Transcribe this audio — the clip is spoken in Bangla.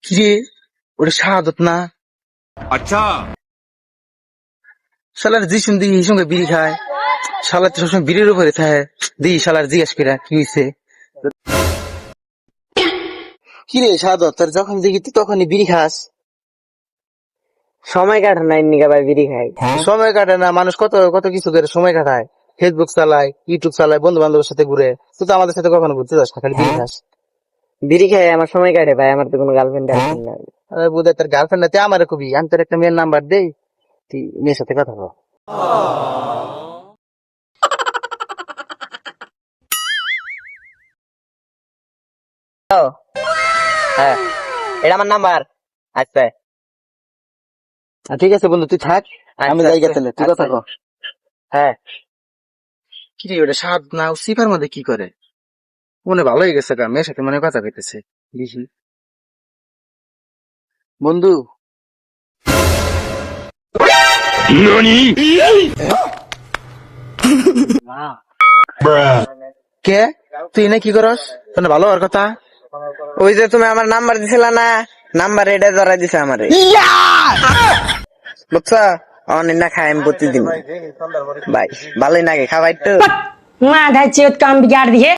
কিরে ওটা শাহাদত না? अच्छा। শালার জি শুনদি এই সঙ্গে বিড়ি খায়। শালার তো সবসময় বিড়ির উপরে থাকে। দি শালার জিজ্ঞাস করে কি হয়েছে। কিরে শাহাদত, তোর যখন দেখি তুই তখনই বিড়ি খাস। সময় কাটে নাই নিগা ভাই বিড়ি খাই। সময় কাটে না, মানুষ কত কত কিছু করে সময় কাটায়। ফেসবুক চালায়, ইউটিউব চালায়, বন্ধু বান্ধবের সাথে ঘুরে। তুই তো আমাদের সাথে কখনো ঘুরতে যাস না, খালি বিড়ি খাস। বিড়ি খাই আমার সময় কাটে ভাই, আমার তো কোনো গার্লফ্রেন্ড নাই। আরে বোধহয় তোর গার্লফ্রেন্ড না, তুই আমার কবি আমি তোর একটা মেয়ের নাম্বার দেই, তুই মেয়ের সাথে কথা বল। হ্যাঁ, এটা আমার নাম্বার। আচ্ছা ঠিক আছে বন্ধু, তুই থাক, আমি আচ্ছা, যাই আচ্ছা, গেলে তুই কথা আচ্ছা। কর। হ্যাঁ, কি রে ওটা শাহাদ না, ও সিপার মধ্যে কি করে? মনে ভালো হয়ে গেছে গা, মেয়ের সাথে মনে কথা কইতেছে। দেখি বন্ধু। কে তুই না কি করস? মানে ভালো হওয়ার কথা। ওই যে তুমি আমার নাম্বার দিছিলা না, নাম্বার এটা ধরাই দিছে আমারে, বুঝছো? অনেক না খাই আমি প্রতিদিন ভাই, ভালোই লাগে খাবাই তো। माँ धाई काम बिगाड़ दी है।